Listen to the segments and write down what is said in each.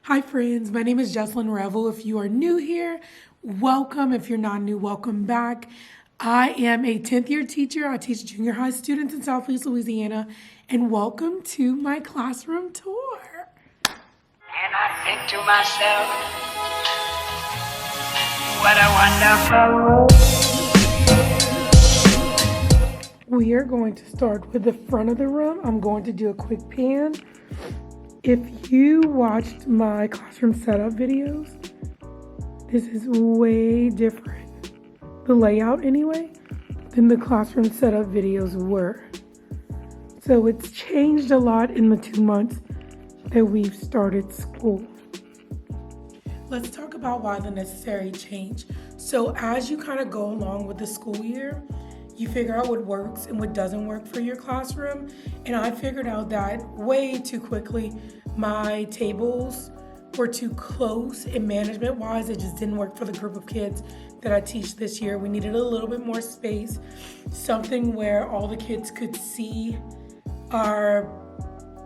Hi friends, my name is Jocelyn Revel. If you are new here, welcome. If you're not new, welcome back. I am a 10th year teacher. I teach junior high students in Southeast Louisiana, and welcome to my classroom tour. And I think to myself, what a wonderful world. We are going to start with the front of the room. I'm going to do a quick pan. If you watched my classroom setup videos, this is way different, the layout anyway, than the classroom setup videos were. So it's changed a lot in the 2 months that we've started school. Let's talk about why the necessary change. So as you kind of go along with the school year, you figure out what works and what doesn't work for your classroom. And I figured out that way too quickly. My tables were too close, and management-wise, it just didn't work for the group of kids that I teach this year. We needed a little bit more space, something where all the kids could see our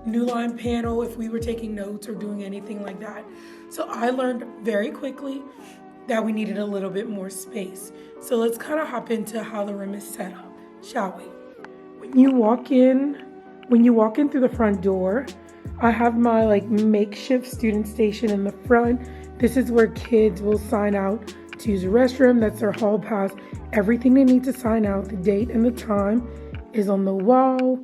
new line panel if we were taking notes or doing anything like that. So I learned very quickly that we needed a little bit more space. So let's kind of hop into how the room is set up, shall we? When you walk in through the front door, I have my makeshift student station in the front. This is where kids will sign out to use the restroom. That's their hall pass. Everything they need to sign out, the date and the time, is on the wall.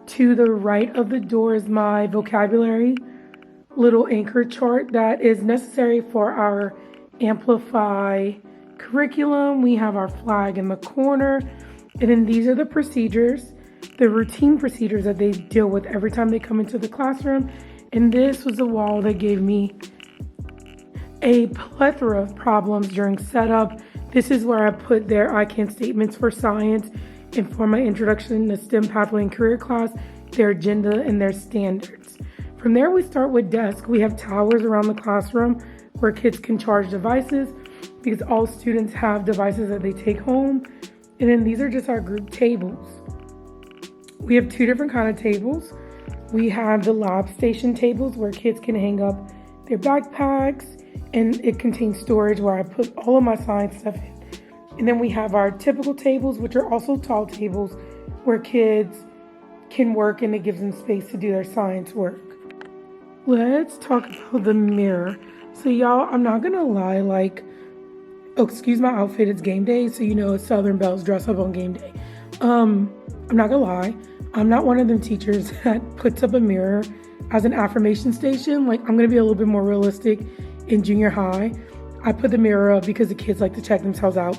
To the right of the door is my vocabulary little anchor chart that is necessary for our Amplify curriculum. We have our flag in the corner, and then these are the procedures, the routine procedures that they deal with every time they come into the classroom. And this was a wall that gave me a plethora of problems during setup. This is where I put their I can statements for science and for my introduction to STEM pathway and career class, their agenda and their standards. From there, we start with desk. We have towers around the classroom where kids can charge devices, because all students have devices that they take home. And then these are just our group tables. We have two different kind of tables. We have the lab station tables where kids can hang up their backpacks, and it contains storage where I put all of my science stuff in. And then we have our typical tables, which are also tall tables where kids can work, and it gives them space to do their science work. Let's talk about the mirror. So y'all, I'm not gonna lie, excuse my outfit, it's game day, so it's Southern Belles dress up on game day. I'm not gonna lie, I'm not one of them teachers that puts up a mirror as an affirmation station. I'm gonna be a little bit more realistic in junior high. I put the mirror up because the kids like to check themselves out.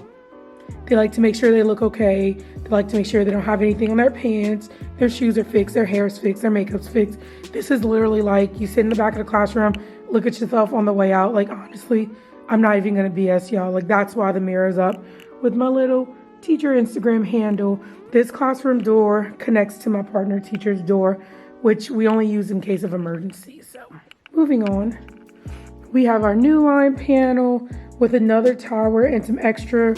They like to make sure they look okay. They like to make sure they don't have anything on their pants, their shoes are fixed, their hair is fixed, their makeup's fixed. This is literally you sit in the back of the classroom, look at yourself on the way out. Honestly, I'm not even gonna BS y'all. That's why the mirror is up with my little teacher Instagram handle. This classroom door connects to my partner teacher's door, which we only use in case of emergency. So moving on, we have our new line panel with another tower and some extra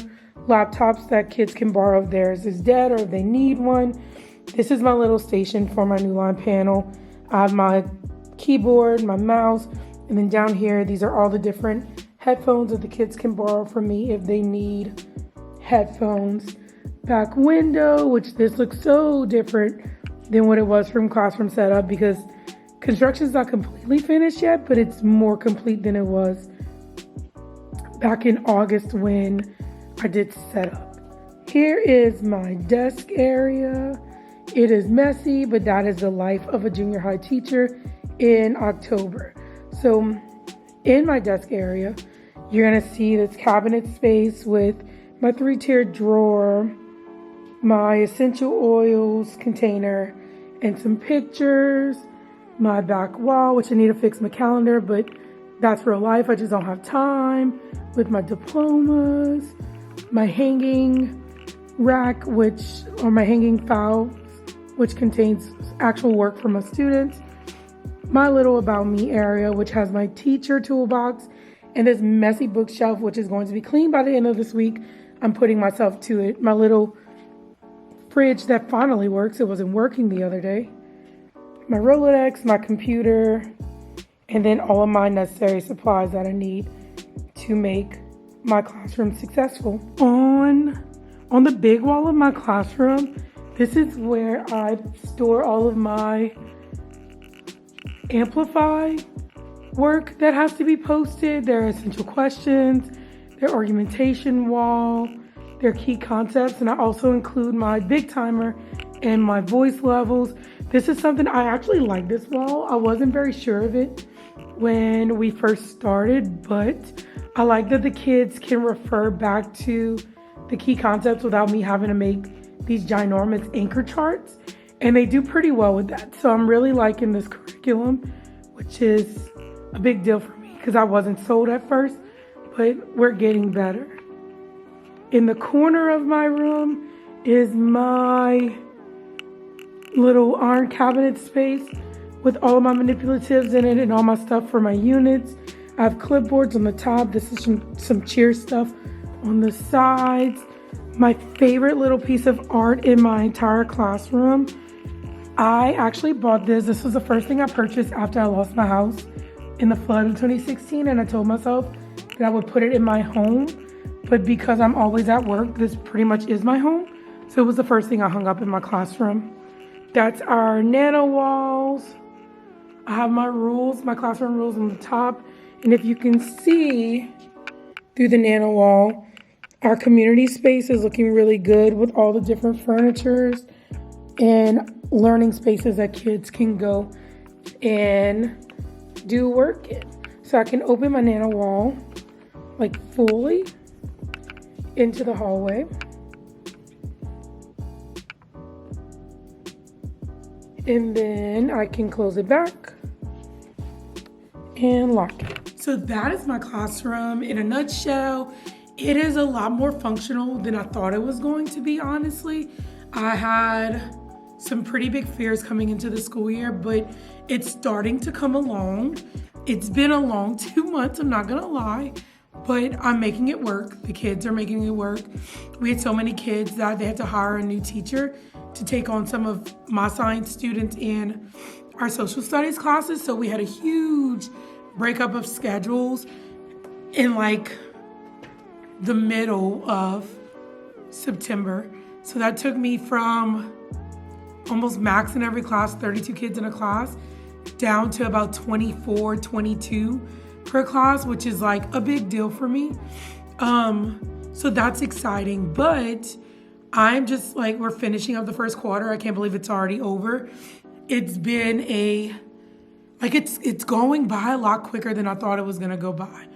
laptops that kids can borrow if theirs is dead or if they need one. This is my little station for my new line panel. I have my keyboard, my mouse, and then down here, these are all the different headphones that the kids can borrow from me if they need headphones. Back window, which this looks so different than what it was from classroom setup, because construction's not completely finished yet, but it's more complete than it was back in August when I did setup. Here is my desk area. It is messy, but that is the life of a junior high teacher in October. So in my desk area, you're gonna see this cabinet space with my 3-tiered drawer, my essential oils container, and some pictures, my back wall, which I need to fix my calendar, but that's real life. I just don't have time, with my diplomas, my hanging rack, my hanging files, which contains actual work for my students, my little about me area, which has my teacher toolbox, and this messy bookshelf, which is going to be clean by the end of this week. I'm putting myself to it. My little fridge that finally works. It wasn't working the other day. My Rolodex, my computer, and then all of my necessary supplies that I need to make my classroom successful. On the big wall of my classroom, this is where I store all of my Amplify work that has to be posted. Their essential questions, their argumentation wall, their key concepts, and I also include my big timer and my voice levels. This is something I actually like this wall. I wasn't very sure of it when we first started, but I like that the kids can refer back to the key concepts without me having to make these ginormous anchor charts, and they do pretty well with that. So I'm really liking this curriculum, which is a big deal for me because I wasn't sold at first, but we're getting better. In the corner of my room is my little iron cabinet space with all of my manipulatives in it and all my stuff for my units. I have clipboards on the top. This is some cheer stuff on the sides. My favorite little piece of art in my entire classroom. I actually bought this. This was the first thing I purchased after I lost my house in the flood of 2016, and I told myself that I would put it in my home, but because I'm always at work, this pretty much is my home. So it was the first thing I hung up in my classroom. That's our nano walls. I have my rules, my classroom rules on the top. And if you can see through the nano wall, our community space is looking really good with all the different furnitures and learning spaces that kids can go and do work in. So I can open my nano wall like fully into the hallway. And then I can close it back and lock it. So that is my classroom in a nutshell. It is a lot more functional than I thought it was going to be, honestly. I had some pretty big fears coming into the school year, but it's starting to come along. It's been a long 2 months, I'm not gonna lie, but I'm making it work. The kids are making it work. We had so many kids that they had to hire a new teacher to take on some of my science students in our social studies classes. So we had a huge breakup of schedules in like the middle of September. So that took me from almost max in every class, 32 kids in a class, down to about 24, 22 per class, which is like a big deal for me. So that's exciting, but I'm just like, we're finishing up the first quarter. I can't believe it's already over. It's been it's going by a lot quicker than I thought it was gonna go by.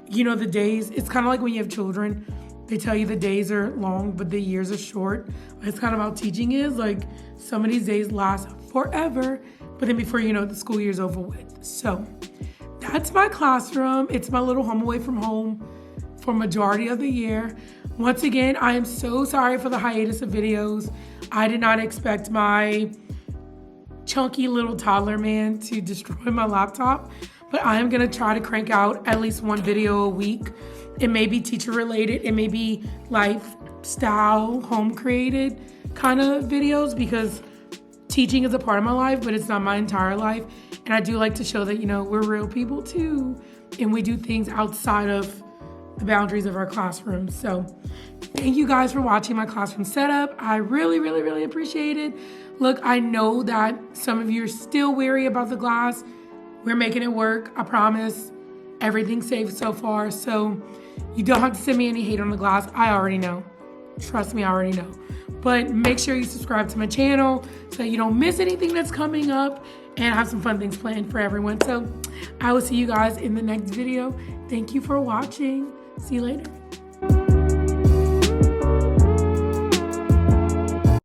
You know, the days, it's kind of like when you have children, they tell you the days are long, but the years are short. It's kind of how teaching is. Like, some of these days last forever, but then before you know it, the school year's over with. So that's my classroom. It's my little home away from home for majority of the year. Once again, I am so sorry for the hiatus of videos. I did not expect my chunky little toddler man to destroy my laptop, but I am gonna try to crank out at least one video a week. It may be teacher related, it may be lifestyle, home created kind of videos, because teaching is a part of my life, but it's not my entire life. And I do like to show that, you know, we're real people too, and we do things outside of the boundaries of our classroom. So thank you guys for watching my classroom setup. I really, really, really appreciate it. Look, I know that some of you are still weary about the glass. We're making it work, I promise. Everything's safe so far, so you don't have to send me any hate on the glass. I already know. Trust me, I already know. But make sure you subscribe to my channel so you don't miss anything that's coming up, and I have some fun things planned for everyone. So I will see you guys in the next video. Thank you for watching. See you later.